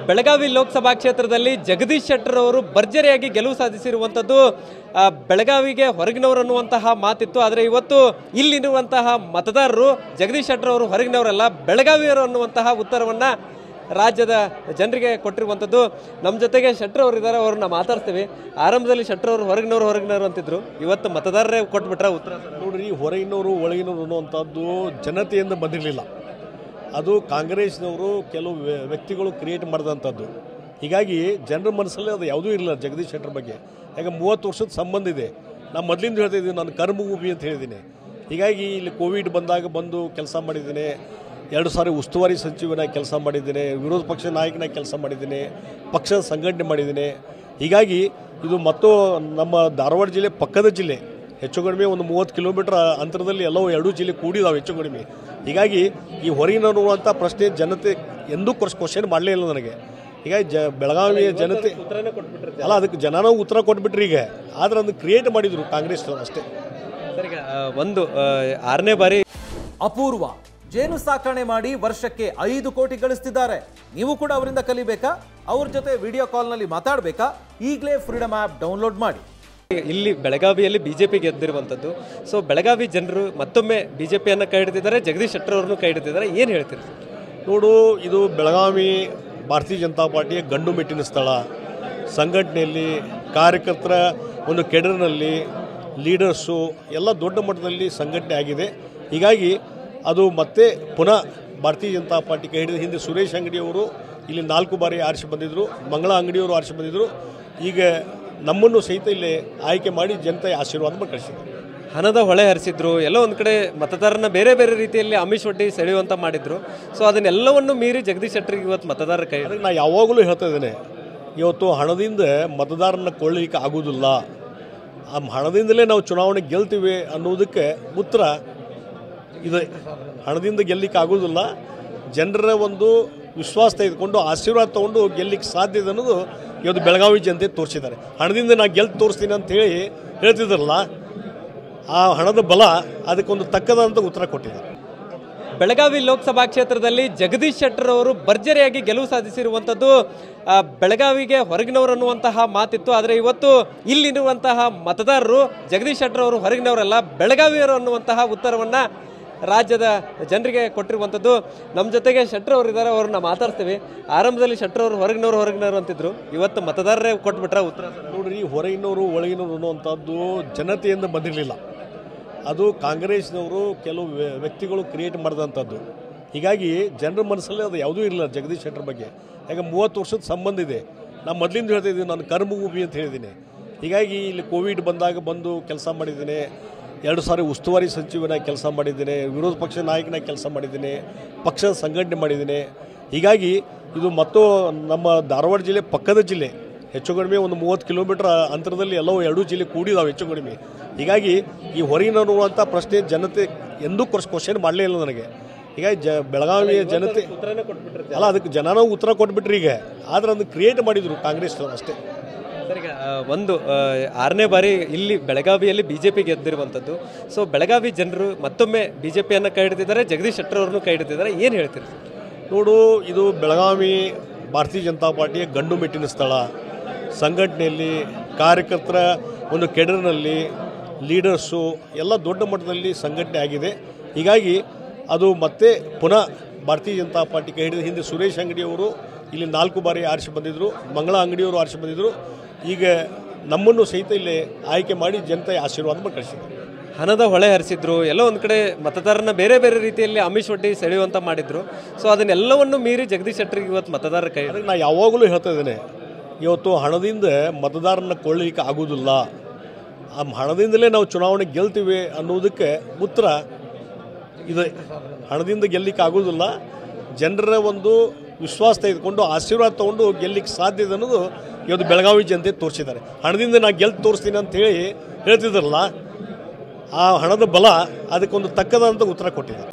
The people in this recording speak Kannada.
ಬೆಳಗಾವಿ ಲೋಕಸಭಾ ಕ್ಷೇತ್ರದಲ್ಲಿ ಜಗದೀಶ್ ಶೆಟ್ಟರ್ ಅವರು ಭರ್ಜರಿಯಾಗಿ ಗೆಲುವು ಸಾಧಿಸಿರುವಂತದ್ದು ಬೆಳಗಾವಿಗೆ ಹೊರಗಿನವರು ಅನ್ನುವಂತಹ ಮಾತಿತ್ತು. ಆದರೆ ಇವತ್ತು ಇಲ್ಲಿರುವಂತಹ ಮತದಾರರು ಜಗದೀಶ್ ಶೆಟ್ಟರ್ ಅವರು ಹೊರಗಿನವರಲ್ಲ, ಬೆಳಗಾವಿಯವರು ಅನ್ನುವಂತಹ ಉತ್ತರವನ್ನ ರಾಜ್ಯದ ಜನರಿಗೆ ಕೊಟ್ಟಿರುವಂತದ್ದು. ನಮ್ಮ ಜೊತೆಗೆ ಶೆಟ್ಟರ್ ಅವರು ಇದ್ದಾರೆ, ಅವ್ರನ್ನ ಮಾತಾಡ್ತೀವಿ. ಆರಂಭದಲ್ಲಿ ಶೆಟ್ಟರ್ ಅವರು ಹೊರಗಿನವರು ಅಂತಿದ್ರು, ಇವತ್ತು ಮತದಾರರೇ ಕೊಟ್ಬಿಟ್ರ ಉತ್ತರ. ನೋಡ್ರಿ, ಹೊರಗಿನವರು ಒಳಗಿನವರು ಅನ್ನುವಂಥದ್ದು ಜನತೆಯಿಂದ ಬಂದಿರಲಿಲ್ಲ, ಅದು ಕಾಂಗ್ರೆಸ್ನವರು ಕೆಲವು ವ್ಯಕ್ತಿಗಳು ಕ್ರಿಯೇಟ್ ಮಾಡಿದಂಥದ್ದು. ಹೀಗಾಗಿ ಜನರ ಮನಸ್ಸಲ್ಲಿ ಅದು ಯಾವುದೂ ಇರಲಿಲ್ಲ ಜಗದೀಶ್ ಶೆಟ್ಟರ್ ಬಗ್ಗೆ. ಯಾಕೆ 30 ವರ್ಷದ ಸಂಬಂಧ ಇದೆ. ನಾನು ಮೊದಲಿಂದ ಹೇಳ್ತಾ ಇದ್ದೀನಿ, ನಾನು ಕರ್ಮಭೂಮಿ ಅಂತ ಹೇಳಿದ್ದೀನಿ. ಹೀಗಾಗಿ ಇಲ್ಲಿ ಕೋವಿಡ್ ಬಂದಾಗ ಬಂದು ಕೆಲಸ ಮಾಡಿದ್ದೀನಿ, 2 ಸಾರಿ ಉಸ್ತುವಾರಿ ಸಚಿವನಾಗಿ ಕೆಲಸ ಮಾಡಿದ್ದೇನೆ, ವಿರೋಧ ಪಕ್ಷ ನಾಯಕನಾಗಿ ಕೆಲಸ ಮಾಡಿದ್ದೀನಿ, ಪಕ್ಷದ ಸಂಘಟನೆ ಮಾಡಿದ್ದೀನಿ. ಹೀಗಾಗಿ ಇದು ಮತ್ತು ನಮ್ಮ ಧಾರವಾಡ ಜಿಲ್ಲೆ ಪಕ್ಕದ ಜಿಲ್ಲೆ, ಹೆಚ್ಚು ಕಡಿಮೆ ಒಂದು 30 ಕಿಲೋಮೀಟರ್ ಅಂತರದಲ್ಲಿ ಎಲ್ಲವೂ 2 ಜಿಲ್ಲೆ ಕೂಡಿದಾವೆ ಹೆಚ್ಚು ಕಡಿಮೆ. ಹೀಗಾಗಿ ಈ ಹೊರಗಿನವರು ಅಂತ ಪ್ರಶ್ನೆ ಜನತೆ ಎಂದೂ ಕ್ವಶನ್ ಮಾಡಲೇ ಇಲ್ಲ ನನಗೆ. ಹೀಗಾಗಿ ಬೆಳಗಾವಿಯ ಜನತೆ ಅಲ್ಲ, ಅದಕ್ಕೆ ಜನನೂ ಉತ್ತರ ಕೊಟ್ಬಿಟ್ರಿ. ಈಗ ಆದ್ರೆ ಅದನ್ನು ಕ್ರಿಯೇಟ್ ಮಾಡಿದ್ರು ಕಾಂಗ್ರೆಸ್ ಅಷ್ಟೇ. ಒಂದು 6ನೇ ಬಾರಿ ಅಪೂರ್ವ ಜೇನು ಸಾಕಣೆ ಮಾಡಿ ವರ್ಷಕ್ಕೆ 5 ಕೋಟಿ ಗಳಿಸ್ತಿದ್ದಾರೆ. ನೀವು ಕೂಡ ಅವರಿಂದ ಕಲಿಬೇಕಾ? ಅವ್ರ ಜೊತೆ ವಿಡಿಯೋ ಕಾಲ್ನಲ್ಲಿ ಮಾತಾಡಬೇಕಾ? ಈಗಲೇ ಫ್ರೀಡಮ್ ಆ್ಯಪ್ ಡೌನ್ಲೋಡ್ ಮಾಡಿ. ಇಲ್ಲಿ ಬೆಳಗಾವಿಯಲ್ಲಿ ಬಿಜೆಪಿ ಗೆದ್ದಿರುವಂಥದ್ದು. ಸೊ ಬೆಳಗಾವಿ ಜನರು ಮತ್ತೊಮ್ಮೆ ಬಿಜೆಪಿಯನ್ನು ಕೈ ಹಿಡಿದಿದ್ದಾರೆ, ಜಗದೀಶ್ ಶೆಟ್ಟರ್ ಅವ್ರನ್ನು ಕೈ ಹಿಡಿದಿದ್ದಾರೆ. ಏನು ಹೇಳ್ತೀರಿ? ನೋಡು, ಇದು ಬೆಳಗಾವಿ ಭಾರತೀಯ ಜನತಾ ಪಾರ್ಟಿಯ ಗಂಡು ಮೆಟ್ಟಿನ ಸ್ಥಳ. ಸಂಘಟನೆಯಲ್ಲಿ ಕಾರ್ಯಕರ್ತರ ಒಂದು ಕೆಡರ್ನಲ್ಲಿ ಲೀಡರ್ಸು ಎಲ್ಲ ದೊಡ್ಡ ಮಟ್ಟದಲ್ಲಿ ಸಂಘಟನೆ ಆಗಿದೆ. ಹೀಗಾಗಿ ಅದು ಮತ್ತೆ ಪುನಃ ಭಾರತೀಯ ಜನತಾ ಪಾರ್ಟಿ ಕೈ ಹಿಡಿದ. ಹಿಂದೆ ಸುರೇಶ್ ಅಂಗಡಿಯವರು ಇಲ್ಲಿ 4 ಬಾರಿ ಆರಿಸಿ ಬಂದಿದ್ದರು, ಮಂಗಳ ಅಂಗಡಿಯವರು ಆರಿಸಿ ಬಂದಿದ್ದರು. ಈಗ ನಮ್ಮನ್ನು ಸಹಿತ ಇಲ್ಲಿ ಆಯ್ಕೆ ಮಾಡಿ ಜನತೆಯ ಆಶೀರ್ವಾದ ಮಾಡಿ ಕಳಿಸಿದ್ದಾರೆ. ಹಣದ ಹೊಳೆ ಹರಿಸಿದ್ರು, ಎಲ್ಲೋ ಒಂದು ಕಡೆ ಮತದಾರನ ಬೇರೆ ಬೇರೆ ರೀತಿಯಲ್ಲಿ ಆಮಿಷ ಒಡ್ಡಿ ಸೆಳೆಯುವಂತ ಮಾಡಿದ್ರು. ಸೊ ಅದನ್ನೆಲ್ಲವನ್ನು ಮೀರಿ ಜಗದೀಶ್ ಶೆಟ್ಟರ್ಗೆ ಇವತ್ತು ಮತದಾರರ ಕೈ. ಅದಕ್ಕೆ ನಾನು ಯಾವಾಗಲೂ ಹೇಳ್ತಾ ಇದ್ದೇನೆ, ಇವತ್ತು ಹಣದಿಂದ ಮತದಾರನ ಕೊಳ್ಳಲಿಕ್ಕೆ ಆಗೋದಿಲ್ಲ. ಆ ಹಣದಿಂದಲೇ ನಾವು ಚುನಾವಣೆ ಗೆಲ್ತೀವಿ ಅನ್ನೋದಕ್ಕೆ ಉತ್ತರ ಇದೆ. ಹಣದಿಂದ ಗೆಲ್ಲಲಿಕ್ಕೆ ಆಗೋದಿಲ್ಲ, ಜನರ ಒಂದು ವಿಶ್ವಾಸ ತೆಗೆದುಕೊಂಡು ಆಶೀರ್ವಾದ ತೊಗೊಂಡು ಗೆಲ್ಲಲಿಕ್ಕೆ ಸಾಧ್ಯ ಇದೆ ಅನ್ನೋದು ಇವತ್ತು ಬೆಳಗಾವಿ ಜನತೆ ತೋರಿಸಿದ್ದಾರೆ. ಹಣದಿಂದ ನಾನು ಗೆದ್ದು ತೋರಿಸ್ತೀನಿ ಅಂತ ಹೇಳ್ತಿದ್ರಲ್ಲ, ಆ ಹಣದ ಬಲ ಅದಕ್ಕೊಂದು ತಕ್ಕದಂತ ಉತ್ತರ ಕೊಟ್ಟಿದ್ದಾರೆ. ಬೆಳಗಾವಿ ಲೋಕಸಭಾ ಕ್ಷೇತ್ರದಲ್ಲಿ ಜಗದೀಶ್ ಶೆಟ್ಟರ್ ಅವರು ಭರ್ಜರಿಯಾಗಿ ಗೆಲುವು ಸಾಧಿಸಿರುವಂಥದ್ದು ಬೆಳಗಾವಿಗೆ ಹೊರಗಿನವರು ಅನ್ನುವಂತಹ ಮಾತಿತ್ತು. ಆದರೆ ಇವತ್ತು ಇಲ್ಲಿರುವಂತಹ ಮತದಾರರು ಜಗದೀಶ್ ಶೆಟ್ಟರ್ ಅವರು ಹೊರಗಿನವರಲ್ಲ, ಬೆಳಗಾವಿಯವರು ಅನ್ನುವಂತಹ ಉತ್ತರವನ್ನ ರಾಜ್ಯದ ಜನರಿಗೆ ಕೊಟ್ಟಿರುವಂಥದ್ದು. ನಮ್ಮ ಜೊತೆಗೆ ಶೆಟ್ಟರ್ ಅವರು ಇದ್ದಾರೆ, ಅವ್ರನ್ನ ಮಾತಾಡ್ತೀವಿ. ಆರಂಭದಲ್ಲಿ ಶೆಟ್ಟರ್ ಅವರು ಹೊರಗಿನವರು ಅಂತಿದ್ರು, ಇವತ್ತು ಮತದಾರರೇ ಕೊಟ್ಬಿಟ್ರ ಉತ್ತರ. ನೋಡ್ರಿ, ಹೊರಗಿನವರು ಒಳಗಿನವರು ಅನ್ನುವಂಥದ್ದು ಜನತೆಯಿಂದ ಬಂದಿರಲಿಲ್ಲ, ಅದು ಕಾಂಗ್ರೆಸ್ನವರು ಕೆಲವು ವ್ಯಕ್ತಿಗಳು ಕ್ರಿಯೇಟ್ ಮಾಡಿದಂಥದ್ದು. ಹೀಗಾಗಿ ಜನರ ಮನಸ್ಸಲ್ಲಿ ಅದು ಯಾವುದೂ ಇರಲಿಲ್ಲ ಜಗದೀಶ್ ಶೆಟ್ಟರ್ ಬಗ್ಗೆ. ಯಾಕೆ 30 ವರ್ಷದ ಸಂಬಂಧ ಇದೆ. ನಾನು ಮೊದಲಿಂದ ಹೇಳ್ತಾ ಇದ್ದೀನಿ, ನಾನು ಕರ್ಮಭೂಮಿ ಅಂತ ಹೇಳಿದ್ದೀನಿ. ಹೀಗಾಗಿ ಇಲ್ಲಿ ಕೋವಿಡ್ ಬಂದಾಗ ಬಂದು ಕೆಲಸ ಮಾಡಿದ್ದೀನಿ, 2 ಸಾರಿ ಉಸ್ತುವಾರಿ ಸಚಿವನಾಗಿ ಕೆಲಸ ಮಾಡಿದ್ದೀನಿ, ವಿರೋಧ ಪಕ್ಷ ನಾಯಕನಾಗಿ ಕೆಲಸ ಮಾಡಿದ್ದೀನಿ, ಪಕ್ಷದ ಸಂಘಟನೆ ಮಾಡಿದ್ದೀನಿ. ಹೀಗಾಗಿ ಇದು ಮತ್ತು ನಮ್ಮ ಧಾರವಾಡ ಜಿಲ್ಲೆ ಪಕ್ಕದ ಜಿಲ್ಲೆ, ಹೆಚ್ಚು ಕಡಿಮೆ ಒಂದು 30 ಕಿಲೋಮೀಟರ್ ಅಂತರದಲ್ಲಿ ಎಲ್ಲವೂ 2 ಜಿಲ್ಲೆ ಕೂಡಿದಾವೆ ಹೆಚ್ಚು ಕಡಿಮೆ. ಹೀಗಾಗಿ ಈ ಹೊರಗಿನವರು ಅಂತ ಪ್ರಶ್ನೆ ಜನತೆ ಎಂದೂ ಕ್ವಶನ್ ಮಾಡಲೇ ಇಲ್ಲ ನನಗೆ. ಹೀಗಾಗಿ ಬೆಳಗಾವಿಯ ಜನತೆ ಅಲ್ಲ, ಅದಕ್ಕೆ ಜನನೂ ಉತ್ತರ ಕೊಟ್ಬಿಟ್ರಿ. ಈಗ ಆದ್ರೆ ಅದನ್ನು ಕ್ರಿಯೇಟ್ ಮಾಡಿದ್ರು ಕಾಂಗ್ರೆಸ್ ಅಷ್ಟೇ. ಒಂದು 6ನೇ ಬಾರಿ ಇಲ್ಲಿ ಬೆಳಗಾವಿಯಲ್ಲಿ ಬಿಜೆಪಿ ಗೆದ್ದಿರುವಂಥದ್ದು. ಸೊ ಬೆಳಗಾವಿ ಜನರು ಮತ್ತೊಮ್ಮೆ ಬಿಜೆಪಿಯನ್ನು ಕೈ ಹಿಡಿದಿದ್ದಾರೆ, ಜಗದೀಶ್ ಶೆಟ್ಟರ್ ಅವ್ರನ್ನು ಕೈ ಹಿಡಿದಿದ್ದಾರೆ. ಏನು ಹೇಳ್ತೀರಿ? ನೋಡು, ಇದು ಬೆಳಗಾವಿ ಭಾರತೀಯ ಜನತಾ ಪಾರ್ಟಿಯ ಗಂಡು ಮೆಟ್ಟಿನ ಸ್ಥಳ. ಸಂಘಟನೆಯಲ್ಲಿ ಕಾರ್ಯಕರ್ತರ ಒಂದು ಕೆಡರ್ನಲ್ಲಿ ಲೀಡರ್ಸು ಎಲ್ಲ ದೊಡ್ಡ ಮಟ್ಟದಲ್ಲಿ ಸಂಘಟನೆ ಆಗಿದೆ. ಹೀಗಾಗಿ ಅದು ಮತ್ತೆ ಪುನಃ ಭಾರತೀಯ ಜನತಾ ಪಾರ್ಟಿ ಕೈ ಹಿಡಿದ. ಹಿಂದೆ ಸುರೇಶ್ ಅಂಗಡಿಯವರು ಇಲ್ಲಿ 4 ಬಾರಿ ಆರಿಸಿ ಬಂದಿದ್ದರು, ಮಂಗಳ ಅಂಗಡಿಯವರು ಆರಿಸಿ ಬಂದಿದ್ದರು. ಈಗ ನಮ್ಮನ್ನು ಸಹಿತ ಇಲ್ಲಿ ಆಯ್ಕೆ ಮಾಡಿ ಜನತೆಯ ಆಶೀರ್ವಾದ ಮಾಡಿ ಕಳಿಸಿದ್ದಾರೆ. ಹಣದ ಹೊಳೆ ಹರಿಸಿದ್ರು, ಎಲ್ಲೋ ಒಂದು ಕಡೆ ಮತದಾರನ ಬೇರೆ ಬೇರೆ ರೀತಿಯಲ್ಲಿ ಆಮಿಷ ಒಡ್ಡಿ ಸೆಳೆಯುವಂತ ಮಾಡಿದ್ರು. ಸೊ ಅದನ್ನೆಲ್ಲವನ್ನು ಮೀರಿ ಜಗದೀಶ್ ಶೆಟ್ಟರ್ಗೆ ಇವತ್ತು ಮತದಾರರ ಕೈ. ಅದಕ್ಕೆ ನಾನು ಯಾವಾಗಲೂ ಹೇಳ್ತಾ ಇದ್ದೇನೆ, ಇವತ್ತು ಹಣದಿಂದ ಮತದಾರನ ಕೊಳ್ಳಲಿಕ್ಕೆ ಆಗೋದಿಲ್ಲ, ಆ ಹಣದಿಂದಲೇ ನಾವು ಚುನಾವಣೆ ಗೆಲ್ತೀವಿ ಅನ್ನೋದಕ್ಕೆ ಉತ್ತರ ಇದೆ. ಹಣದಿಂದ ಗೆಲ್ಲಲಿಕ್ಕೆ ಆಗೋದಿಲ್ಲ, ಜನರ ಒಂದು ವಿಶ್ವಾಸ ತೆಗೆದುಕೊಂಡು ಆಶೀರ್ವಾದ ತೊಗೊಂಡು ಗೆಲ್ಲಲಿಕ್ಕೆ ಸಾಧ್ಯ ಇದೆ ಅನ್ನೋದು ಇವತ್ತು ಬೆಳಗಾವಿ ಜನತೆ ತೋರಿಸಿದ್ದಾರೆ. ಹಣದಿಂದ ನಾನು ಗೆದ್ದು ತೋರಿಸ್ತೀನಿ ಅಂತ ಹೇಳ್ತಿದ್ರಲ್ಲ, ಆ ಹಣದ ಬಲ ಅದಕ್ಕೊಂದು ತಕ್ಕದಂತ ಉತ್ತರ ಕೊಟ್ಟಿದ್ದಾರೆ.